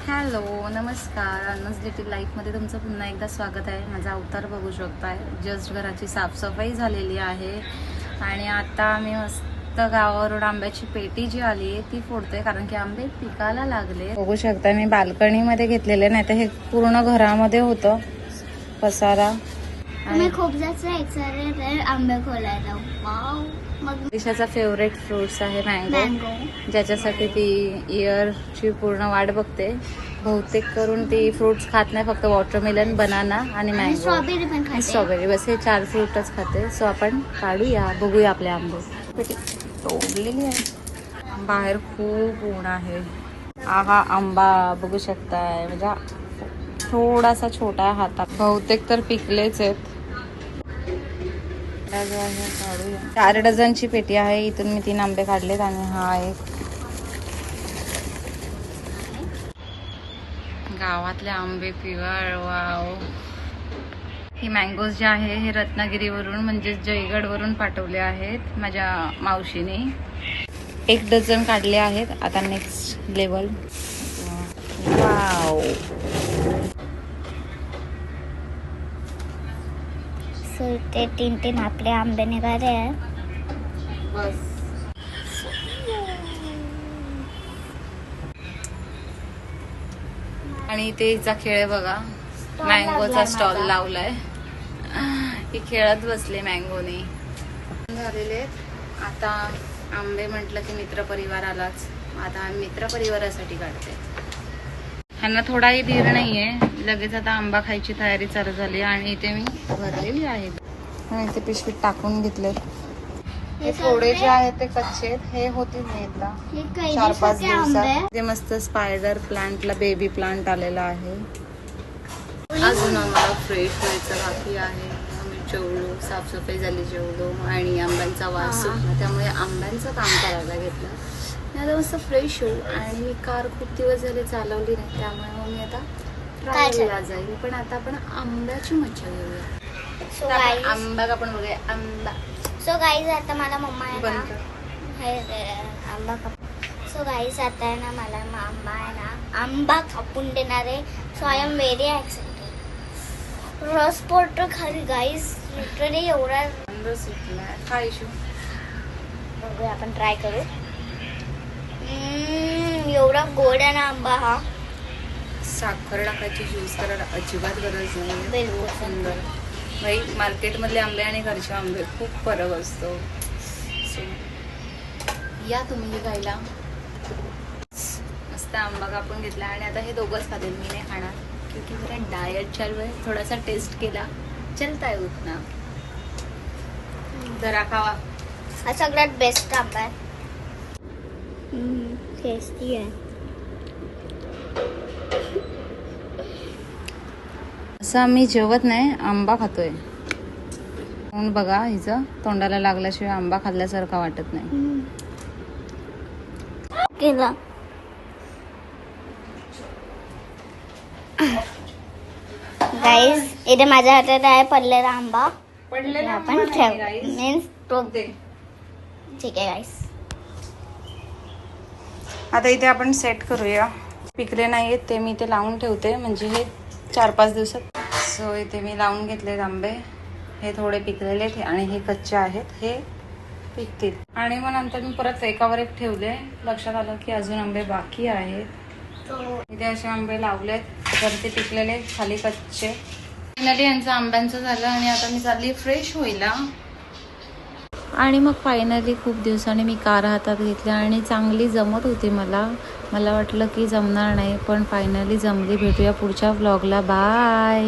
Hello नमस्कार. अन्नस little लाईफमध्ये तुमचं पुन्हा एकदा स्वागत आहे. माझा अवतार बघू शकताय. जस्ट घराची साफसफाई झालेली आहे आणि आता आम्ही मस्त गावावरून आंब्याची पेटी जी आली आहे ती फोडतोय, कारण की आंबे पिकायला लागले. बघू शकताय मी बाल्कनीमध्ये घेतलेले, नाही तर हे पूर्ण घरामध्ये होतं पसारा. मी खूप जास्त एक्साइटेड आहे आंबे खोलायला. वाव. मग दिशाचा फेवरेट फ्रुट्स आहे मँगो, ज्याच्यासाठी ती इयरची पूर्ण वाट बघते. बहुतेक करून ती फ्रुट्स खात नाही, फक्त वॉटरमेलन, बनाना आणि मँगो, स्ट्रॉबेरी पण खाते. स्ट्रॉबेरी, बस हे 4 फ्रूटच खाते. सो आपण काढूया, बघूया आपले आंबे. पेटी तोडलेली आहे. बाहेर खूप ऊन आहे. हा आंबा बघू शकताय, म्हणजे थोडासा छोटा हातात, बहुतेक तर पिकलेच आहेत. 4 डझनची पेटी आहे. इथून मी 3 आंबे काढलेत आणि हा एक. गावातले आंबे पिवळ. वाव. ही मँगोज जे आहे हे रत्नागिरीवरून म्हणजे जयगडवरून पाठवले आहेत माझ्या मावशीने. 1 डझन काढले आहेत. आता नेक्स्ट लेवल. वाव. सो ते 3 आपले आंबे निघाले आहे. बस. आणि इथे हिचा खेळ बघा, मँगोचा स्टॉल लावलाय. ही खेळत बसले मँगोने. झालेले आता आंबे म्हटलं की मित्र परिवार आलाच. आता आम्ही मित्र परिवारासाठी काढते. ह्यांना थोडाही धीर नाहीये. लगेच आता आंबा खायची तयारी चालू झाली आणि इथे मी भरलेली आहे. इथे पिशवीत टाकून घेतले. हे थोडे जे आहेत ते कच्चे आहेत. हे होतील एकदा 4-5 दिवसात. ते मस्त स्पायडर प्लांटला बेबी प्लांट आलेला आहे. अजून आम्हाला फ्रेश व्हायचं बाकी आहे. आम्ही जेवलो, साफसफाई झाली, जेवलो आणि आंब्यांचा वास सुटला, त्यामुळे आंब्यांचं काम करायला घेतलं. आता मस्त फ्रेश होऊ. आणि मी कार खूप दिवस झाले चालवली नाही, त्यामुळे मग मी आता ट्रायला जाईल. पण आता आपण आंब्याची मज्जा घेऊया. आंबा का पण बघूया. आंबा. सो गाईज आता मला मम्मा आहे ना आंबा सो गाईज आता आहे ना मला मम्मा आहे ना आंबा कापून देणार आहे. So I am very excited. रस पडतो खाली गाईज. लिटरली एवढा काय इशू. बघूया आपण ट्राय करू. एवढा गोड आहे ना आंबा हा. साखर टाकायची ज्यूस करायला अजिबात गरज नाही. बिलकुल सुंदर. भाई मार्केटमधले आंबे आणि घरचे आंबे खूप फरक असतो. सो या तुम्ही खायला. मस्त आंबा कापून घेतला आणि आता हे दोघंच खातील, मी नाही खाणार, क्योंकि जरा डाएट चालू आहे. थोडासा टेस्ट केला, चलता है उतना. जरा खावा. हा सगळ्यात बेस्ट आंबा आहे. टेस्टी आहे. असं आम्ही जेवत नाही, आंबा खातोय. म्हणून बघा हिचं तोंडाला लागल्याशिवाय आंबा खाल्ल्यासारखा वाटत नाही. केला गाईज. इथे माझ्या हातात आहे पडलेला आंबा. आपण ठेव मीन्स टोक दे. ठीक आहे गाईज. आता इथे आपण सेट करूया. पिकले नाहीयेत ते मी इथे लावून ठेवते, म्हणजे हे 4-5 दिवसात. सो इथे मी लावून घेतलेत आंबे. हे थोडे पिकलेले आहेत आणि हे कच्चे आहेत, हे पिकतील. आणि मग नंतर मी परत एकावर एक ठेवले. लक्षात आलं की अजून आंबे बाकी आहेत. इथे असे आंबे लावलेत, वरती पिकलेले, खाली कच्चे. फायनली यांचं आंब्यांचं झालं आणि आता मी चालली फ्रेश होईला. आणि मग फायनली खूप दिवसांनी मी कार हातात घेतली आणि चांगली जमत होती. मला वाटलं की जमणार नाही, पण फायनली जमली. भेटूया पुढच्या व्लॉगला. बाय.